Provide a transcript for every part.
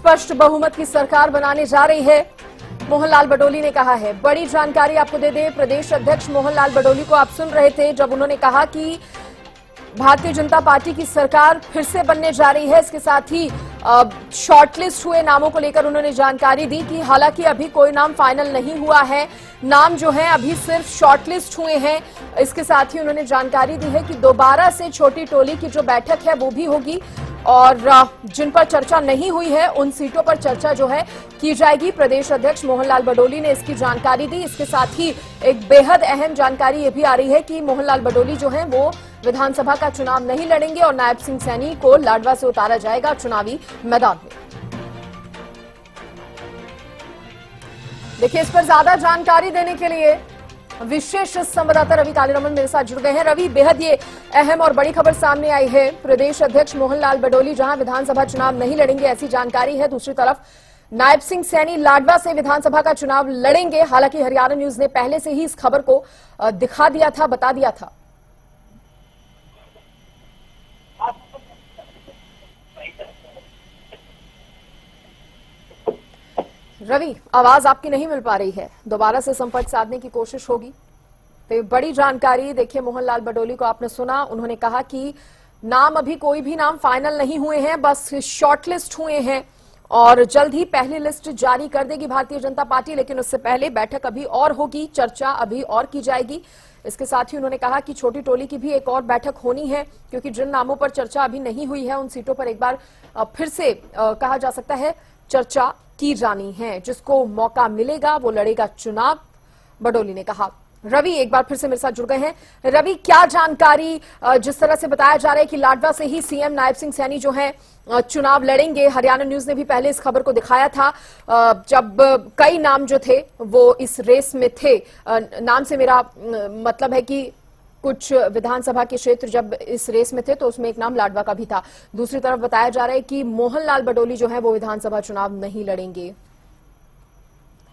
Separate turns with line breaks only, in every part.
स्पष्ट बहुमत की सरकार बनाने जा रही है, मोहनलाल बडोली ने कहा है। बड़ी जानकारी आपको दे दें, प्रदेश अध्यक्ष मोहनलाल बडोली को आप सुन रहे थे जब उन्होंने कहा कि भारतीय जनता पार्टी की सरकार फिर से बनने जा रही है। इसके साथ ही शॉर्टलिस्ट हुए नामों को लेकर उन्होंने जानकारी दी कि हालांकि अभी कोई नाम फाइनल नहीं हुआ है, नाम जो है अभी सिर्फ शॉर्टलिस्ट हुए हैं। इसके साथ ही उन्होंने जानकारी दी है कि दोबारा से छोटी टोली की जो बैठक है वो भी होगी और जिन पर चर्चा नहीं हुई है उन सीटों पर चर्चा जो है की जाएगी। प्रदेश अध्यक्ष मोहनलाल बडोली ने इसकी जानकारी दी। इसके साथ ही एक बेहद अहम जानकारी ये भी आ रही है कि मोहनलाल बडोली जो है वो विधानसभा का चुनाव नहीं लड़ेंगे और नायब सिंह सैनी को लाडवा से उतारा जाएगा चुनावी मैदान में। देखिए, इस पर ज्यादा जानकारी देने के लिए विशेष संवाददाता रवि कालीरमन मेरे साथ जुड़ गए हैं। रवि, बेहद ये अहम और बड़ी खबर सामने आई है। प्रदेश अध्यक्ष मोहनलाल बडोली जहां विधानसभा चुनाव नहीं लड़ेंगे ऐसी जानकारी है, दूसरी तरफ नायब सिंह सैनी लाडवा से विधानसभा का चुनाव लड़ेंगे। हालांकि हरियाणा न्यूज ने पहले से ही इस खबर को दिखा दिया था, बता दिया था। रवि, आवाज आपकी नहीं मिल पा रही है, दोबारा से संपर्क साधने की कोशिश होगी। तो बड़ी जानकारी देखिए, मोहनलाल बडोली को आपने सुना, उन्होंने कहा कि नाम अभी कोई भी नाम फाइनल नहीं हुए हैं, बस शॉर्टलिस्ट हुए हैं और जल्द ही पहली लिस्ट जारी कर देगी भारतीय जनता पार्टी। लेकिन उससे पहले बैठक अभी और होगी, चर्चा अभी और की जाएगी। इसके साथ ही उन्होंने कहा कि छोटी टोली की भी एक और बैठक होनी है, क्योंकि जिन नामों पर चर्चा अभी नहीं हुई है उन सीटों पर एक बार फिर से कहा जा सकता है चर्चा की जानी है। जिसको मौका मिलेगा वो लड़ेगा चुनाव, बडोली ने कहा। रवि एक बार फिर से मेरे साथ जुड़ गए हैं। रवि, क्या जानकारी, जिस तरह से बताया जा रहा है कि लाडवा से ही सीएम नायब सिंह सैनी जो है चुनाव लड़ेंगे, हरियाणा न्यूज ने भी पहले इस खबर को दिखाया था जब कई नाम जो थे वो इस रेस में थे। नाम से मेरा मतलब है कि कुछ विधानसभा के क्षेत्र जब इस रेस में थे तो उसमें एक नाम लाडवा का भी था। दूसरी तरफ बताया जा रहा है कि मोहनलाल बडोली जो है वो विधानसभा चुनाव नहीं लड़ेंगे।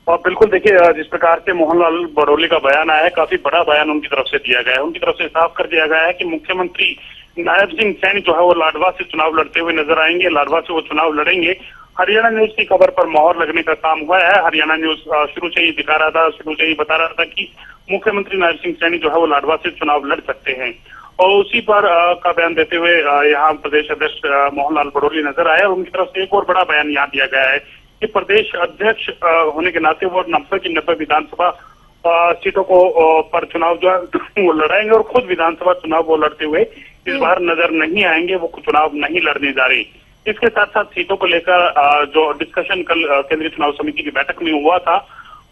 और बिल्कुल देखिए, जिस प्रकार से मोहनलाल बडोली का बयान आया है, काफी बड़ा बयान उनकी तरफ से दिया गया है। उनकी तरफ से साफ कर दिया गया है कि मुख्यमंत्री नायब सिंह सैनी जो है वो लाडवा से चुनाव लड़ते हुए नजर आएंगे, लाडवा से वो चुनाव लड़ेंगे। हरियाणा न्यूज की खबर पर मोहर लगने का काम हुआ है। हरियाणा न्यूज शुरू से ही दिखा रहा था, शुरू से ही बता रहा था कि मुख्यमंत्री नायब सिंह सैनी जो है वो लाडवा से चुनाव लड़ सकते हैं और उसी पर का बयान देते हुए यहाँ प्रदेश अध्यक्ष मोहनलाल बडोली नजर आए। और उनकी तरफ से एक और बड़ा बयान यहाँ दिया गया है कि प्रदेश अध्यक्ष होने के नाते वो 90 की 90 विधानसभा सीटों को पर चुनाव जो है वो लड़ाएंगे और खुद विधानसभा चुनाव वो लड़ते हुए इस बार नजर नहीं आएंगे, वो चुनाव नहीं लड़ने जा रही। इसके साथ साथ सीटों को लेकर जो डिस्कशन कल केंद्रीय चुनाव समिति की बैठक में हुआ था,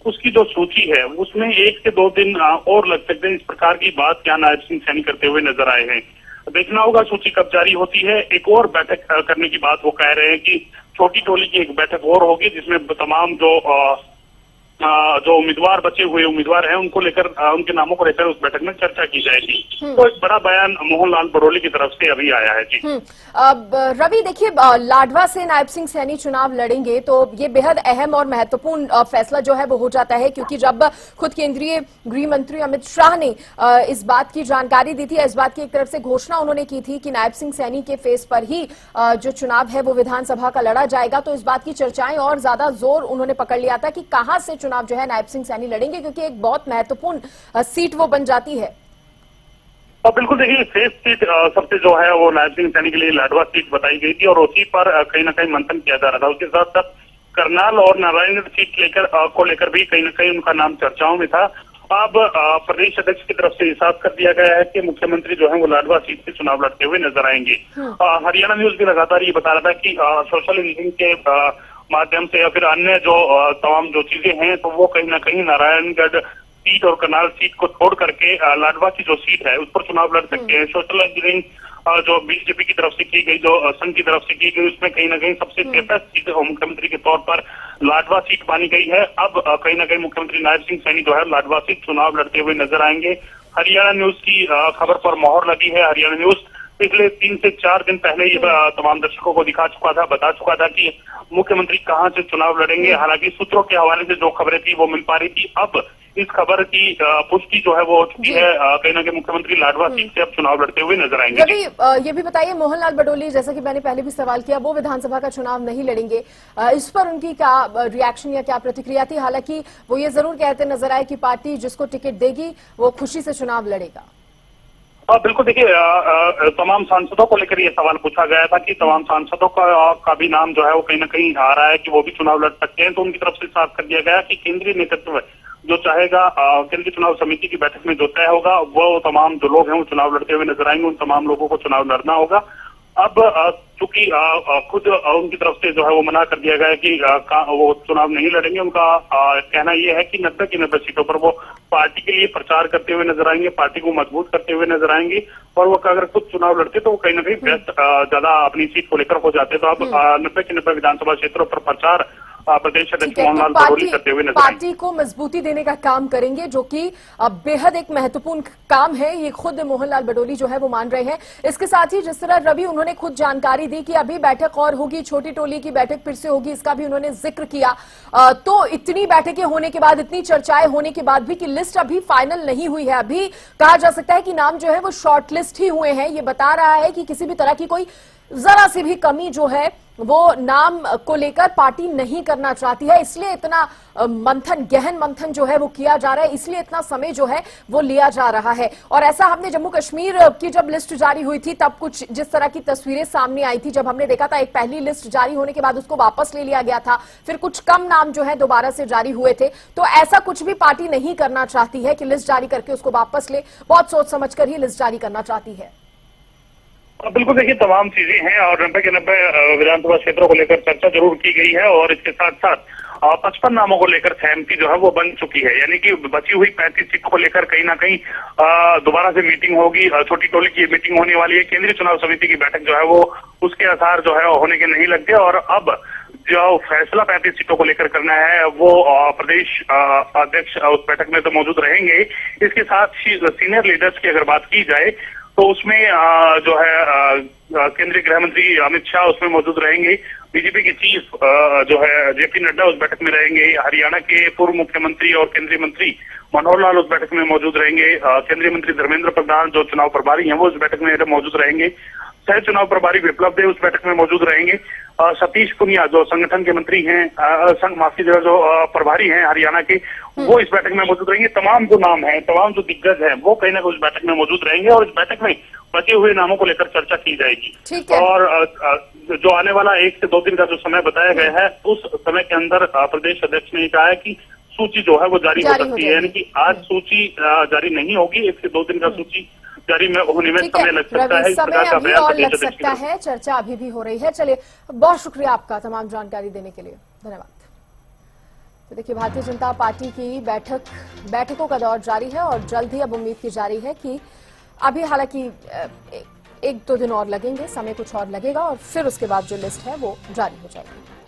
उसकी जो सूची है उसमें 1 से 2 दिन और लग सकते हैं। इस प्रकार की बात क्या नायब सिंह सैनी करते हुए नजर आए हैं। देखना होगा सूची कब जारी होती है। एक और बैठक करने की बात वो कह रहे हैं कि छोटी टोली की एक बैठक और होगी जिसमें तमाम जो उम्मीदवार बचे हुए उम्मीदवार हैं उनको लेकर उनके नामों को लेकर उस बैठक में चर्चा की जाएगी। तो एक बड़ा बयान मोहनलाल बडोली की तरफ से अभी आया है। जी
अब रवि देखिए, लाडवा से नायब सिंह सैनी चुनाव लड़ेंगे तो ये बेहद अहम और महत्वपूर्ण फैसला जो है वो हो जाता है, क्योंकि जब खुद केंद्रीय गृह मंत्री अमित शाह ने इस बात की जानकारी दी थी, इस बात की एक तरफ से घोषणा उन्होंने की थी कि नायब सिंह सैनी के फेस पर ही जो चुनाव है वो विधानसभा का लड़ा जाएगा, तो इस बात की चर्चाएं और ज्यादा जोर उन्होंने पकड़ लिया था कि कहां से चुनाव जो है नायब सिंह सैनी लड़ेंगे, क्योंकि एक बहुत महत्वपूर्ण सीट वो बन जाती है।
और बिल्कुल देखिए, फेस सीट सबसे जो है वो नायब सिंह सैनी के लिए लाडवा सीट बताई गई थी और उसी पर कहीं ना कहीं मंथन किया जा रहा था। उसके साथ साथ करनाल और नारायणगढ़ सीट लेकर भी कहीं ना कहीं उनका नाम चर्चाओं में था। अब प्रदेश अध्यक्ष की तरफ से साफ कर दिया गया है कि मुख्यमंत्री जो है वो लाडवा सीट से चुनाव लड़ते हुए नजर आएंगे। हरियाणा न्यूज भी लगातार ये बता रहा था कि सोशल इंजीनियरिंग के माध्यम से या फिर अन्य जो तमाम जो चीजें हैं तो वो कहीं ना कहीं नारायणगढ़ सीट और करनाल सीट को छोड़ करके लाडवा की जो सीट है उस पर चुनाव लड़ सकते हैं। सोशल इंजीनियरिंग जो बीजेपी की तरफ से की गई, जो संघ की तरफ से की गई, उसमें कहीं ना कहीं सबसे सेफेस्ट सीट मुख्यमंत्री के तौर पर लाडवा सीट मानी गई है। अब कहीं ना कहीं मुख्यमंत्री नायब सिंह सैनी जो है लाडवा सीट चुनाव लड़ते हुए नजर आएंगे। हरियाणा न्यूज की खबर पर मोहर लगी है। हरियाणा न्यूज पिछले 3 से 4 दिन पहले ये तमाम दर्शकों को दिखा चुका था, बता चुका था कि मुख्यमंत्री कहां से चुनाव लड़ेंगे। हालांकि सूत्रों के हवाले से जो खबरें थी वो मिल पा रही थी। अब इस खबर की पुष्टि जो है वो हो चुकी है। कहीं ना कहीं मुख्यमंत्री लाडवा सीट से अब चुनाव लड़ते हुए नजर आएंगे।
रवि, ये भी बताइए, मोहनलाल बडोली, जैसा कि मैंने पहले भी सवाल किया, वो विधानसभा का चुनाव नहीं लड़ेंगे। इस पर उनकी क्या रिएक्शन या क्या प्रतिक्रिया थी? हालांकि वो ये जरूर कहते नजर आए कि पार्टी जिसको टिकट देगी वो खुशी से चुनाव लड़ेगा।
बिल्कुल, देखिए तमाम सांसदों को लेकर ये सवाल पूछा गया था कि तमाम सांसदों का भी नाम जो है वो कहीं ना कहीं आ रहा है कि वो भी चुनाव लड़ सकते हैं। तो उनकी तरफ से साफ कर दिया गया कि केंद्रीय नेतृत्व जो चाहेगा, केंद्रीय चुनाव समिति की बैठक में जो तय होगा वो तमाम जो लोग हैं वो चुनाव लड़ते हुए नजर आएंगे। उन तमाम लोगों को चुनाव लड़ना होगा। अब चूंकि खुद उनकी तरफ से जो है वो मना कर दिया गया है कि वो चुनाव नहीं लड़ेंगे। उनका कहना यह है कि 90 की 90 सीटों पर वो पार्टी के लिए प्रचार करते हुए नजर आएंगे, पार्टी को मजबूत करते हुए नजर आएंगे। और वो अगर खुद चुनाव लड़ते तो वो कहीं ना कहीं व्यस्त ज्यादा अपनी सीट को लेकर हो जाते। तो अब 90 की 90 विधानसभा क्षेत्रों पर प्रचार प्रदेश अध्यक्ष मोहनलाल बडोली करते हुए नजर आएंगे।
पार्टी को मजबूती देने का काम करेंगे, जो कि बेहद एक महत्वपूर्ण काम है, ये खुद मोहनलाल बडोली जो है वो मान रहे हैं। इसके साथ ही जिस तरह रवि उन्होंने खुद जानकारी दी कि अभी बैठक और होगी, छोटी टोली की बैठक फिर से होगी, इसका भी उन्होंने जिक्र किया। तो इतनी बैठकें होने के बाद, इतनी चर्चाएं होने के बाद भी कि लिस्ट अभी फाइनल नहीं हुई है, अभी कहा जा सकता है कि नाम जो है वो शॉर्ट लिस्ट ही हुए हैं। ये बता रहा है कि किसी भी तरह की कोई जरा सी भी कमी जो है वो नाम को लेकर पार्टी नहीं करना चाहती है। इसलिए इतना मंथन, गहन मंथन जो है वो किया जा रहा है, इसलिए इतना समय जो है वो लिया जा रहा है। और ऐसा हमने जम्मू कश्मीर की जब लिस्ट जारी हुई थी तब कुछ जिस तरह की तस्वीरें सामने आई थी, जब हमने देखा था एक पहली लिस्ट जारी होने के बाद उसको वापस ले लिया गया था, फिर कुछ कम नाम जो है दोबारा से जारी हुए थे। तो ऐसा कुछ भी पार्टी नहीं करना चाहती है कि लिस्ट जारी करके उसको वापस ले, बहुत सोच समझ कर ही लिस्ट जारी करना चाहती है।
बिल्कुल, देखिए तमाम चीजें हैं और 90 के 90 विधानसभा क्षेत्रों को लेकर चर्चा जरूर की गई है। और इसके साथ साथ 55 नामों को लेकर सहमति जो है वो बन चुकी है। यानी कि बची हुई 35 सीटों को लेकर कहीं ना कहीं दोबारा से मीटिंग होगी, छोटी टोली की मीटिंग होने वाली है। केंद्रीय चुनाव समिति की बैठक जो है वो उसके आसार जो है होने के नहीं लगते। और अब जो फैसला 35 सीटों को लेकर करना है वो प्रदेश अध्यक्ष उस बैठक में तो मौजूद रहेंगे। इसके साथ ही सीनियर लीडर्स की अगर बात की जाए तो उसमें जो है केंद्रीय गृह मंत्री अमित शाह उसमें मौजूद रहेंगे। बीजेपी के चीफ जो है जेपी नड्डा उस बैठक में रहेंगे। हरियाणा के पूर्व मुख्यमंत्री और केंद्रीय मंत्री मनोहर लाल उस बैठक में मौजूद रहेंगे। केंद्रीय मंत्री धर्मेंद्र प्रधान जो चुनाव प्रभारी हैं वो उस बैठक में मौजूद रहेंगे। सह चुनाव प्रभारी विप्लव देव उस बैठक में मौजूद रहेंगे। सतीश पुनिया जो संगठन के मंत्री हैं, जो प्रभारी हैं हरियाणा के, वो इस बैठक में मौजूद रहेंगे। तमाम जो नाम हैं, तमाम जो दिग्गज हैं वो कहीं ना कहीं उस बैठक में मौजूद रहेंगे और इस बैठक में बचे हुए नामों को लेकर चर्चा की जाएगी। और जो आने वाला 1 से 2 दिन का जो समय बताया गया है उस समय के अंदर प्रदेश अध्यक्ष ने कहा है कि सूची जो है वो जारी हो सकती है। यानी कि आज सूची जारी नहीं होगी, 1 से 2 दिन का सूची जारी में होने में समय लग सकता है।
समय अभी और लग सकता है, चर्चा अभी भी हो रही है। चलिए, बहुत शुक्रिया आपका तमाम जानकारी देने के लिए, धन्यवाद। तो देखिए, भारतीय जनता पार्टी की बैठकों का दौर जारी है और जल्द ही अब उम्मीद की जा रही है कि अभी हालांकि 1-2 दिन और लगेंगे, समय कुछ और लगेगा और फिर उसके बाद जो लिस्ट है वो जारी हो जाएगी।